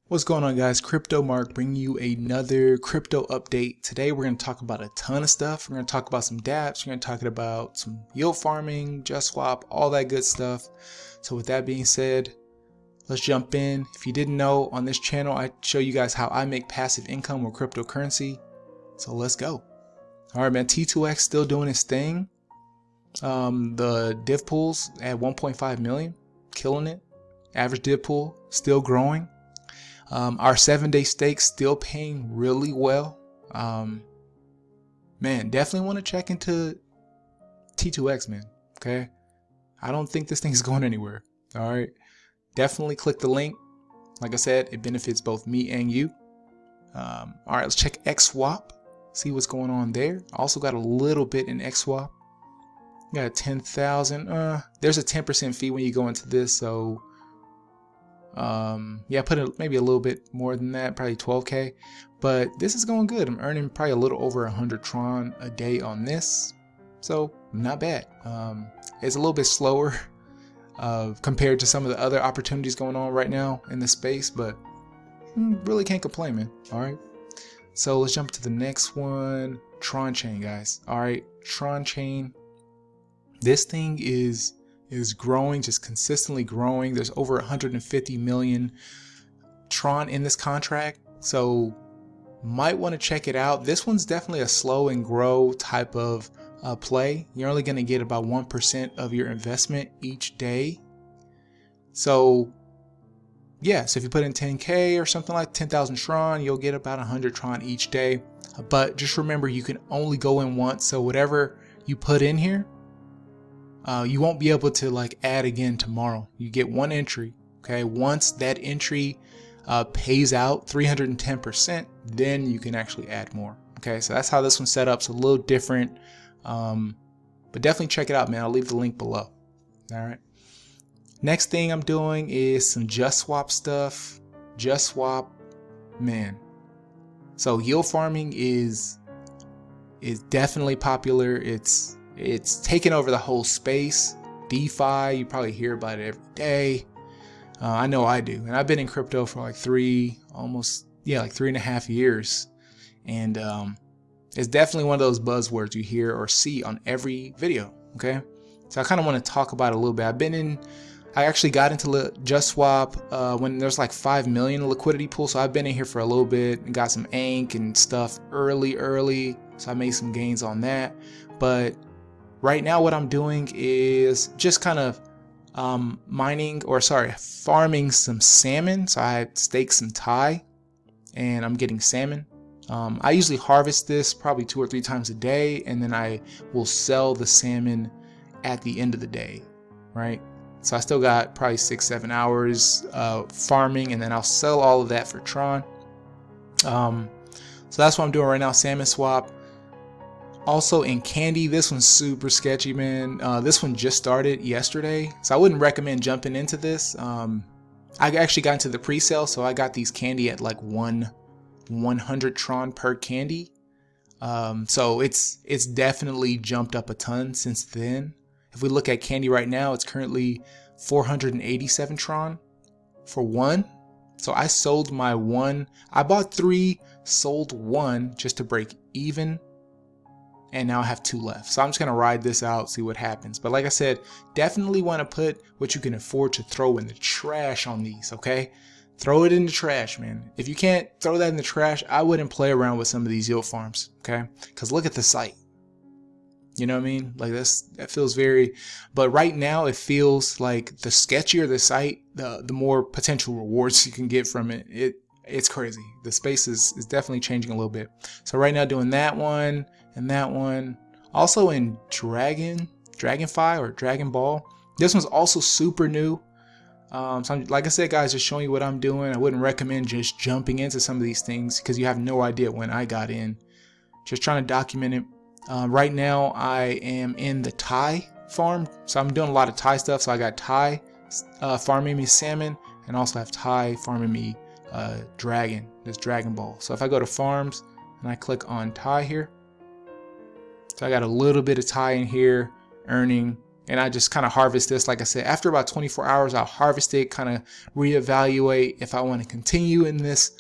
What's going on, guys? Crypto Mark bringing you another crypto update. Today we're going to talk about a ton of stuff. We're going to talk about some dApps. We're going to talk about some yield farming, JustSwap, all that good stuff. So with that being said, let's jump in. If you didn't know, on this channel I show you guys how I make passive income with cryptocurrency. So let's go. All right, man. T2X still doing its thing. The div pools at 1.5 million, killing it. Average div pool still growing. Our 7-day stake still paying really well. Man, definitely want to check into T2X, man. Okay, I don't think this thing's going anywhere. All right, definitely click the link. Like I said, it benefits both me and you. All right, let's check XSwap. See what's going on there. Also got a little bit in XSwap. Got 10,000. There's a 10% fee when you go into this, so. Yeah, maybe a little bit more than that, probably 12K, but this is going good. I'm earning probably a little over 100 Tron a day on this, so not bad. It's a little bit slower compared to some of the other opportunities going on right now in the space, but really can't complain, man. All right, so let's jump to the next one. Tron Chain, guys. All right, Tron Chain. This thing is growing, just consistently growing. There's over 150 million Tron in this contract, so might want to check it out. This one's definitely a slow and grow type of play. You're only going to get about 1% of your investment each day. So yeah, so if you put in 10K or something like 10,000 Tron, you'll get about 100 Tron each day. But just remember, you can only go in once, so whatever you put in here, you won't be able to like add again tomorrow. You get one entry. Okay, once that entry pays out 310%, then you can actually add more. Okay, so that's how this one's set up. It's a little different, but definitely check it out, man. I'll leave the link below. All right. Next thing I'm doing is some JustSwap stuff. JustSwap, man. So yield farming is definitely popular. It's taken over the whole space. DeFi, you probably hear about it every day. I know I do. And I've been in crypto for like 3.5 years. And it's definitely one of those buzzwords you hear or see on every video. Okay. So I kind of want to talk about it a little bit. I actually got into JustSwap when there's like 5 million liquidity pool. So I've been in here for a little bit and got some ANK and stuff early. So I made some gains on that. But right now what I'm doing is just kind of farming some salmon. So I staked some Thai and I'm getting salmon. I usually harvest this probably 2 or 3 times a day, and then I will sell the salmon at the end of the day, right? So I still got probably 6-7 hours farming, and then I'll sell all of that for Tron. So that's what I'm doing right now, salmon swap. Also in Candy, this one's super sketchy, man. This one just started yesterday, so I wouldn't recommend jumping into this. I actually got into the pre-sale, so I got these Candy at like 100 Tron per candy. So it's definitely jumped up a ton since then. If we look at Candy right now, it's currently 487 Tron for one. So I sold my one. I bought 3, sold 1 just to break even. And now I have 2 left. So I'm just going to ride this out, see what happens. But like I said, definitely want to put what you can afford to throw in the trash on these, okay? Throw it in the trash, man. If you can't throw that in the trash, I wouldn't play around with some of these yield farms, okay? Because look at the site. You know what I mean? Like that feels very, but right now it feels like the sketchier the site, the more potential rewards you can get from it. It's crazy. The space is definitely changing a little bit. So right now doing that one and that one. Also in Dragonfly or Dragon Ball. This one's also super new. So like I said, guys, just showing you what I'm doing. I wouldn't recommend just jumping into some of these things because you have no idea when I got in. Just trying to document it. Right now I am in the Thai farm. So I'm doing a lot of Thai stuff. So I got Thai farming me salmon, and also have Thai farming me Dragon Ball. So if I go to farms and I click on Thai here, so I got a little bit of Thai in here earning and I just kind of harvest this. Like I said, after about 24 hours, I'll harvest it, kind of reevaluate if I want to continue in this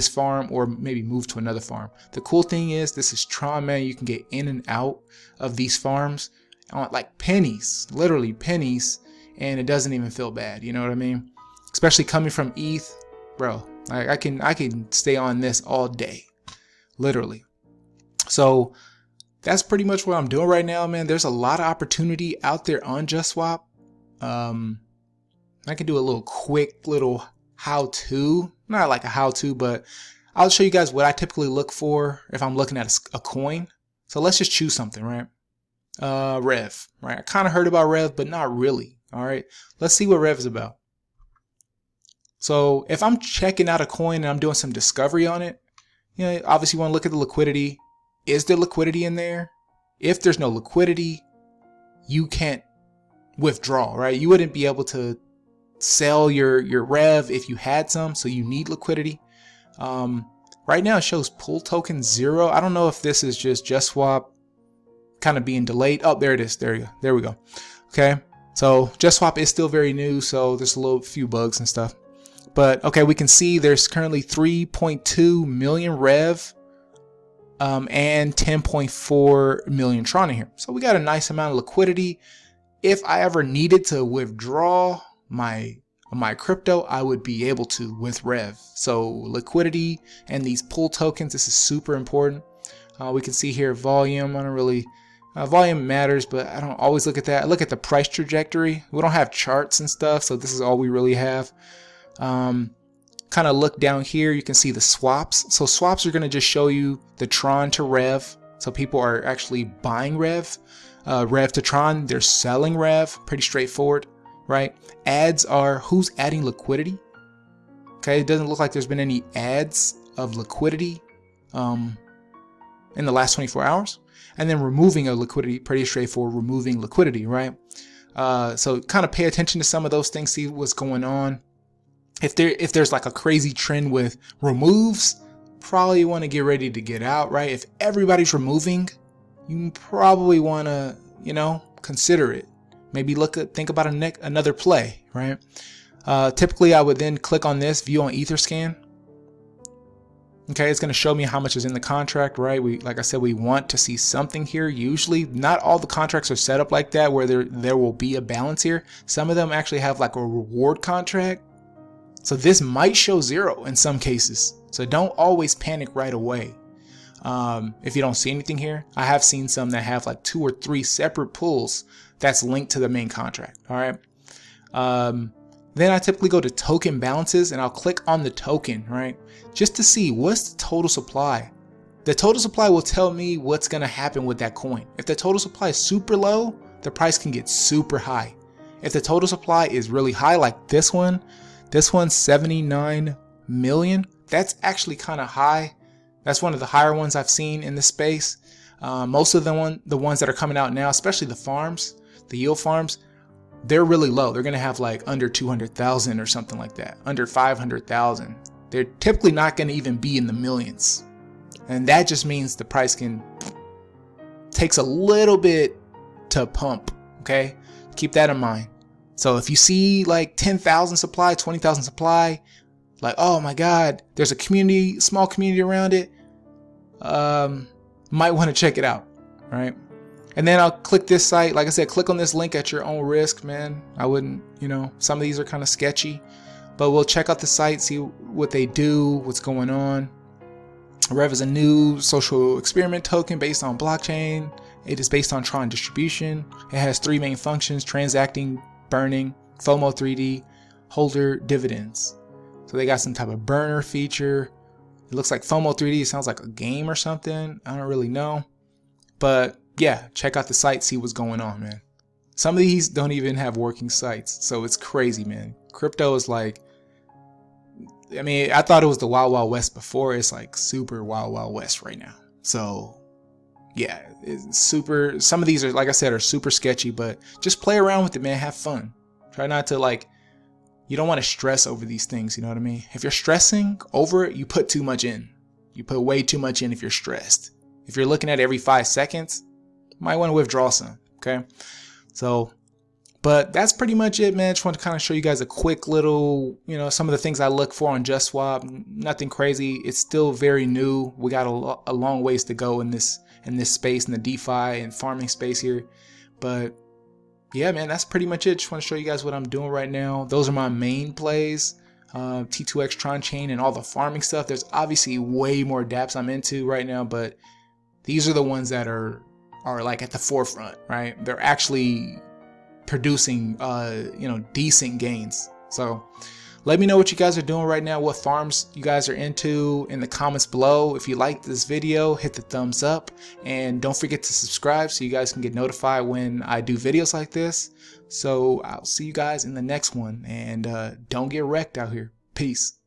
farm or maybe move to another farm. The cool thing is this is Tron, man. You can get in and out of these farms on like pennies, literally pennies, and it doesn't even feel bad. You know what I mean? Especially coming from ETH, bro. I can stay on this all day, literally. So that's pretty much what I'm doing right now, man. There's a lot of opportunity out there on JustSwap. I can do a little quick little how-to, not like a how-to, but I'll show you guys what I typically look for if I'm looking at a coin. So let's just choose something, right? Rev, right? I kind of heard about Rev, but not really. All right, let's see what Rev is about. So if I'm checking out a coin and I'm doing some discovery on it, you know, obviously you want to look at the liquidity. Is there liquidity in there? If there's no liquidity, you can't withdraw, right? You wouldn't be able to sell your Rev if you had some, so you need liquidity. Right now it shows pool token 0. I don't know if this is just JustSwap kind of being delayed. Oh, there it is. There we go. Okay, so JustSwap is still very new, so there's a few bugs and stuff. But okay, we can see there's currently 3.2 million Rev and 10.4 million Tron in here. So we got a nice amount of liquidity. If I ever needed to withdraw my crypto, I would be able to with Rev. So liquidity and these pool tokens, this is super important. We can see here volume. I don't really volume matters, but I don't always look at that. I look at the price trajectory. We don't have charts and stuff, so this is all we really have. Kind of look down here, you can see the swaps. So swaps are going to just show you the Tron to Rev. So people are actually buying Rev, Rev to Tron. They're selling Rev. Pretty straightforward, right? Ads are who's adding liquidity. Okay, it doesn't look like there's been any ads of liquidity in the last 24 hours. And then removing a liquidity, pretty straightforward, removing liquidity, right? So kind of pay attention to some of those things, see what's going on. If there's like a crazy trend with removes, probably want to get ready to get out, right? If everybody's removing, you probably want to, you know, consider it. Maybe think about another play, right? Typically, I would then click on this view on Etherscan. Okay, it's going to show me how much is in the contract, right? Like I said, we want to see something here. Usually, not all the contracts are set up like that, where there will be a balance here. Some of them actually have like a reward contract. So this might show 0 in some cases. So don't always panic right away. If you don't see anything here, I have seen some that have like 2 or 3 separate pools that's linked to the main contract. All right. Then I typically go to token balances and I'll click on the token, right? Just to see what's the total supply. The total supply will tell me what's going to happen with that coin. If the total supply is super low, the price can get super high. If the total supply is really high, like this one's 79 million. That's actually kind of high. That's one of the higher ones I've seen in the space. Most of the ones that are coming out now, especially the farms, the yield farms, they're really low. They're going to have like under 200,000 or something like that, under 500,000. They're typically not going to even be in the millions. And that just means the price takes a little bit to pump. Okay. Keep that in mind. So if you see like 10,000 supply, 20,000 supply, like, oh my God, there's a community, small community around it. Might want to check it out. Right. And then I'll click this site. Like I said, click on this link at your own risk, man. I wouldn't, some of these are kind of sketchy, but we'll check out the site, see what they do, what's going on. Rev is a new social experiment token based on blockchain. It is based on Tron distribution. It has 3 main functions: transacting, burning, FOMO 3D, holder dividends. So they got some type of burner feature. It looks like FOMO 3D. It sounds like a game or something. I don't really know. But yeah, check out the site, see what's going on, man. Some of these don't even have working sites. So it's crazy, man. Crypto is like, I mean, I thought it was the Wild Wild West before. It's like super Wild Wild West right now. So yeah, it's super. Some of these are, like I said, are super sketchy, but just play around with it, man. Have fun. Try not to you don't want to stress over these things. You know what I mean? If you're stressing over it, you put too much in. You put way too much in if you're stressed. If you're looking at it every 5 seconds, you might want to withdraw some. Okay. So, but that's pretty much it, man. Just want to kind of show you guys a quick little, some of the things I look for on JustSwap. Nothing crazy. It's still very new. We got a long ways to go in this space, in the DeFi and farming space here. But yeah, man, that's pretty much it. Just want to show you guys what I'm doing right now. Those are my main plays. T2X Tron Chain and all the farming stuff. There's obviously way more dApps I'm into right now, but these are the ones that are like at the forefront, right? They're actually producing decent gains. So let me know what you guys are doing right now, what farms you guys are into in the comments below. If you liked this video, hit the thumbs up, and don't forget to subscribe so you guys can get notified when I do videos like this. So I'll see you guys in the next one, and don't get wrecked out here. Peace.